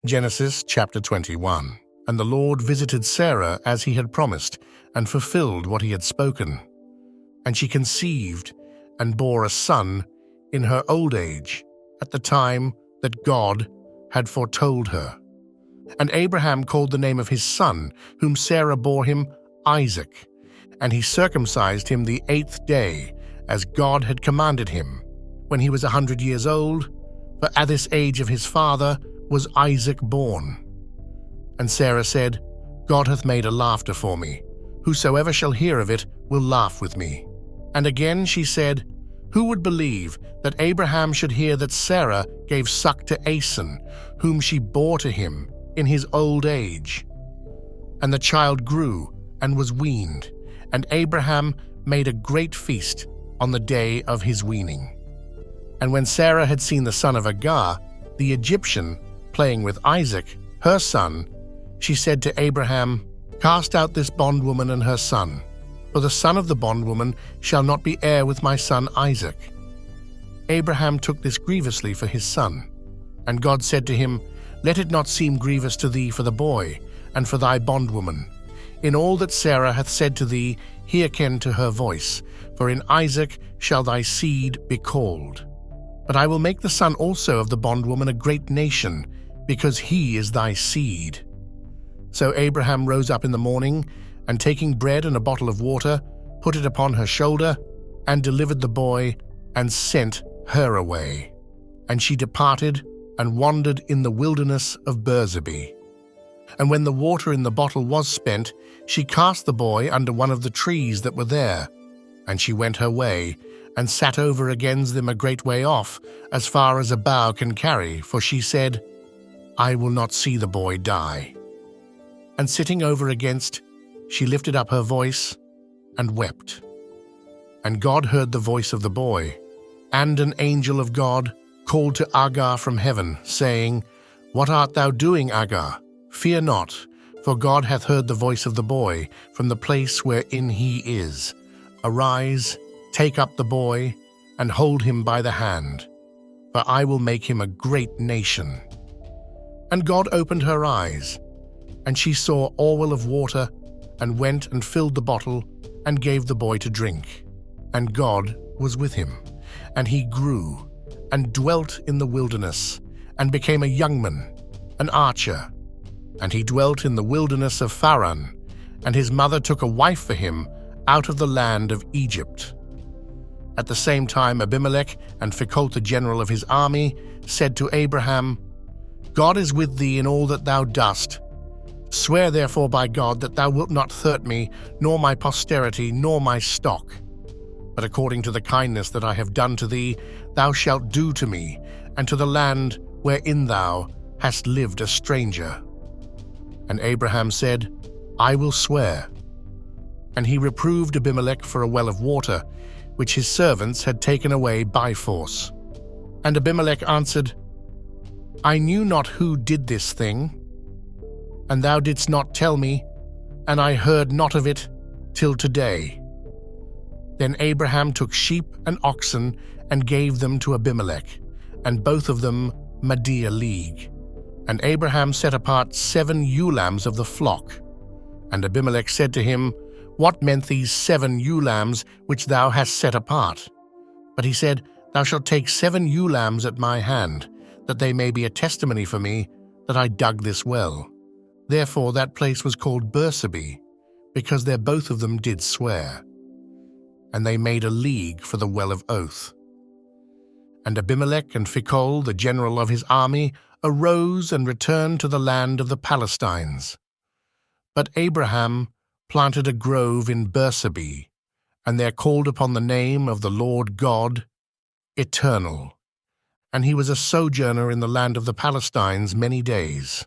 Genesis chapter 21. And the Lord visited Sarah as he had promised, and fulfilled what he had spoken. And she conceived and bore a son in her old age, at the time that God had foretold her. And Abraham called the name of his son, whom Sarah bore him, Isaac. And he circumcised him the 8th day, as God had commanded him, when he was 100 years old, for at this age of his father was Isaac born. And Sarah said, God hath made a laughter for me. Whosoever shall hear of it will laugh with me. And again she said, Who would believe that Abraham should hear that Sarah gave suck to Asan, whom she bore to him in his old age? And the child grew and was weaned, and Abraham made a great feast on the day of his weaning. And when Sarah had seen the son of Hagar, the Egyptian, playing with Isaac, her son, she said to Abraham, Cast out this bondwoman and her son, for the son of the bondwoman shall not be heir with my son Isaac. Abraham took this grievously for his son. And God said to him, Let it not seem grievous to thee for the boy, and for thy bondwoman. In all that Sarah hath said to thee, hearken to her voice, for in Isaac shall thy seed be called. But I will make the son also of the bondwoman a great nation, because he is thy seed. So Abraham rose up in the morning, and taking bread and a bottle of water, put it upon her shoulder, and delivered the boy, and sent her away. And she departed, and wandered in the wilderness of Beerzebah. And when the water in the bottle was spent, she cast the boy under one of the trees that were there. And she went her way, and sat over against them a great way off, as far as a bough can carry, for she said, I will not see the boy die. And sitting over against, she lifted up her voice, and wept. And God heard the voice of the boy, and an angel of God called to Hagar from heaven, saying, What art thou doing, Hagar? Fear not, for God hath heard the voice of the boy from the place wherein he is. Arise, take up the boy, and hold him by the hand, for I will make him a great nation. And God opened her eyes, and she saw oil of water, and went and filled the bottle, and gave the boy to drink. And God was with him, and he grew, and dwelt in the wilderness, and became a young man, an archer. And he dwelt in the wilderness of Pharan, and his mother took a wife for him out of the land of Egypt. At the same time Abimelech and Phicol the general of his army said to Abraham, God is with thee in all that thou dost. Swear therefore by God that thou wilt not hurt me, nor my posterity, nor my stock. But according to the kindness that I have done to thee, thou shalt do to me, and to the land wherein thou hast lived a stranger. And Abraham said, I will swear. And he reproved Abimelech for a well of water, which his servants had taken away by force. And Abimelech answered, I knew not who did this thing, and thou didst not tell me, and I heard not of it till today. Then Abraham took sheep and oxen, and gave them to Abimelech, and both of them Medah league. And Abraham set apart 7 ewe lambs of the flock. And Abimelech said to him, What meant these 7 ewe lambs which thou hast set apart? But he said, Thou shalt take 7 ewe lambs at my hand, that they may be a testimony for me that I dug this well. Therefore that place was called Beerzebah, because there both of them did swear. And they made a league for the well of oath. And Abimelech and Phicol, the general of his army, arose and returned to the land of the Palestines. But Abraham planted a grove in Beerzebah, and there called upon the name of the Lord God, Eternal. And he was a sojourner in the land of the Palestines many days.